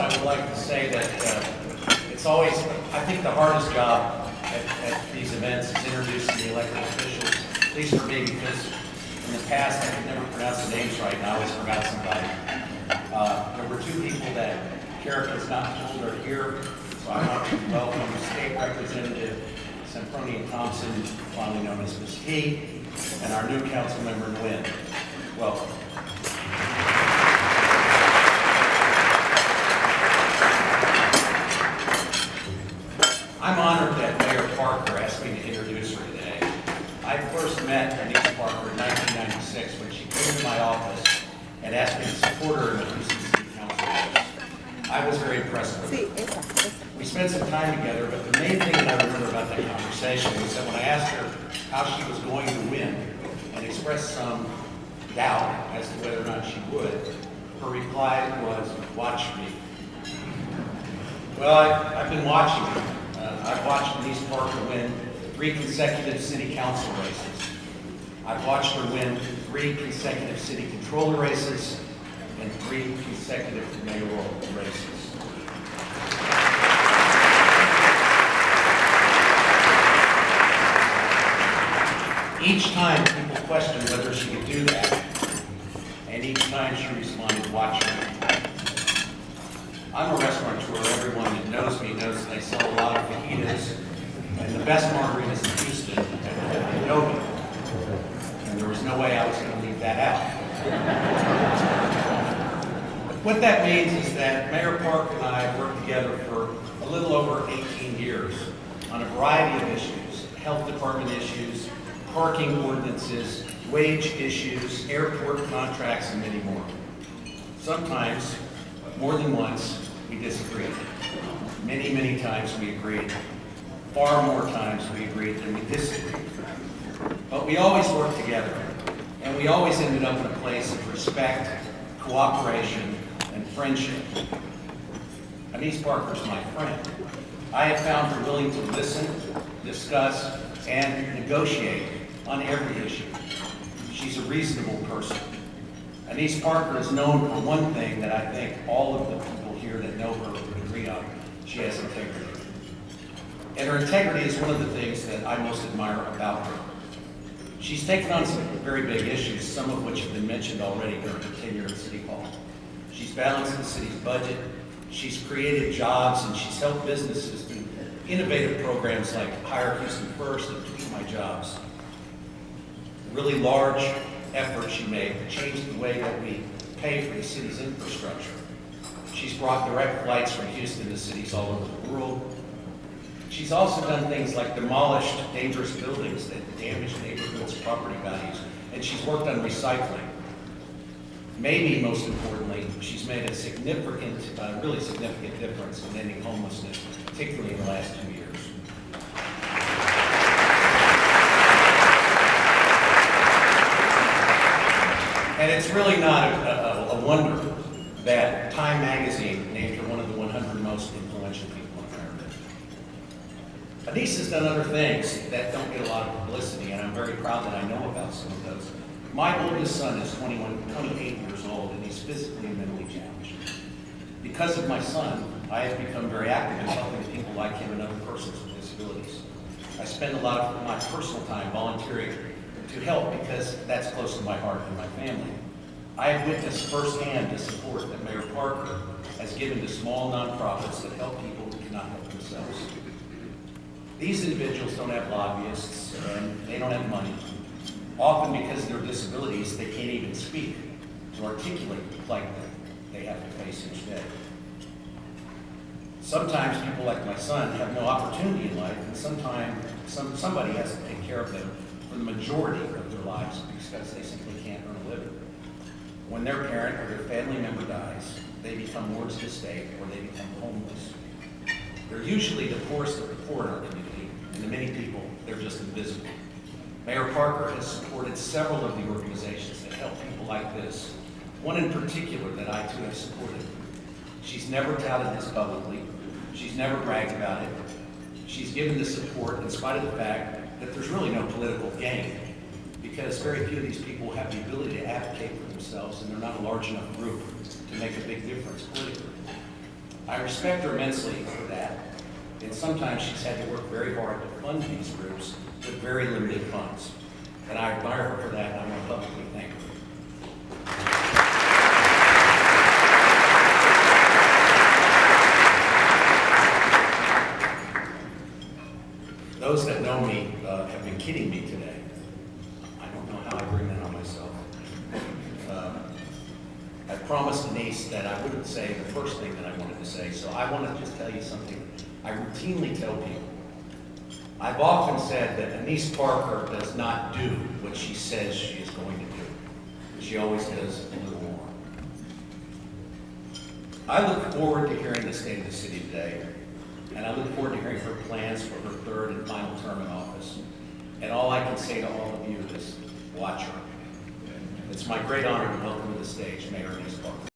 I would like to say that it's always, I think the hardest job at these events is introducing the elected officials. At least for me, because in the past I could never pronounce the names right, and I always forgot somebody. There were two people that Carrick has not told are here, so I want to welcome State Representative Sempronian Thompson, fondly known as Ms. T, and our new council member, Nguyen. Welcome. I'm honored that Mayor Parker asked me to introduce her today. I first met Annise Parker in 1996 when she came to my office and asked me to support her in the Houston City Council race. I was very impressed with her. We spent some time together, but the main thing that I remember about that conversation was that when I asked her how she was going to win and expressed some doubt as to whether or not she would, her reply was, "Watch me." Well, I've been watching her. I've watched Annise Parker win 3 consecutive city council races. I've watched her win 3 consecutive city controller races and 3 consecutive mayoral races. Each time people questioned whether she could do that, and each time she responded, "Watch me." I'm a restaurateur. Everyone that knows me knows that I sell a lot of fajitas and the best margaritas in Houston at Adobe. And there was no way I was going to leave that out. What that means is that Mayor Park and I have worked together for a little over 18 years on a variety of issues: health department issues, parking ordinances, wage issues, airport contracts, and many more. Sometimes, more than once, we disagreed. Many, many times we agreed. Far more times we agreed than we disagreed. But we always worked together, and we always ended up in a place of respect, cooperation, and friendship. Annise Parker's my friend. I have found her willing to listen, discuss, and negotiate on every issue. She's a reasonable person. Annise Parker is known for one thing that I think all of the people here that know her would agree on: she has integrity. And her integrity is one of the things that I most admire about her. She's taken on some very big issues, some of which have been mentioned already during her tenure at City Hall. She's balanced the city's budget, she's created jobs, and she's helped businesses through innovative programs like Hire Houston First and Tweet My Jobs. A really large effort she made to change the way that we pay for the city's infrastructure. She's brought direct flights from Houston to cities all over the world. She's also done things like demolished dangerous buildings that damage neighborhoods' property values, and she's worked on recycling. Maybe most importantly, she's made a significant, really significant difference in ending homelessness, particularly in the last 2 years. And it's really not a wonder that Time magazine named her one of the 100 most influential people in America. Annise has done other things that don't get a lot of publicity, and I'm very proud that I know about some of those. My oldest son is 28 years old, and he's physically and mentally challenged. Because of my son, I have become very active in helping people like him and other persons with disabilities. I spend a lot of my personal time volunteering to help because that's close to my heart and my family. I have witnessed firsthand the support that Mayor Parker has given to small nonprofits that help people who cannot help themselves. These individuals don't have lobbyists and they don't have money. Often because of their disabilities, they can't even speak to articulate the plight that they have to face each day. Sometimes people like my son have no opportunity in life, and sometimes somebody has to take care of them for the majority of their lives because they simply can't earn a living. When their parent or their family member dies, they become wards of the state or they become homeless. They're usually the poorest of the poor in our community, and to many people, they're just invisible. Mayor Parker has supported several of the organizations that help people like this. One in particular that I too have supported. She's never touted this publicly. She's never bragged about it. She's given the support in spite of the fact that there's really no political gain, because very few of these people have the ability to advocate for themselves, and they're not a large enough group to make a big difference politically. I respect her immensely for that, and sometimes she's had to work very hard to fund these groups with very limited funds. And I admire her for that, and I want to publicly thank her. Those that know me have been kidding me today. I don't know how I bring that on myself. I promised Annise that I wouldn't say the first thing that I wanted to say, so I want to just tell you something I routinely tell people. I've often said that Annise Parker does not do what she says she is going to do. She always does a little more. I look forward to hearing the state of the city today, and I look forward to hearing her plans for her third and final term in office. And all I can say to all of you is, watch her. It's my great honor to welcome to the stage Mayor Annise Parker.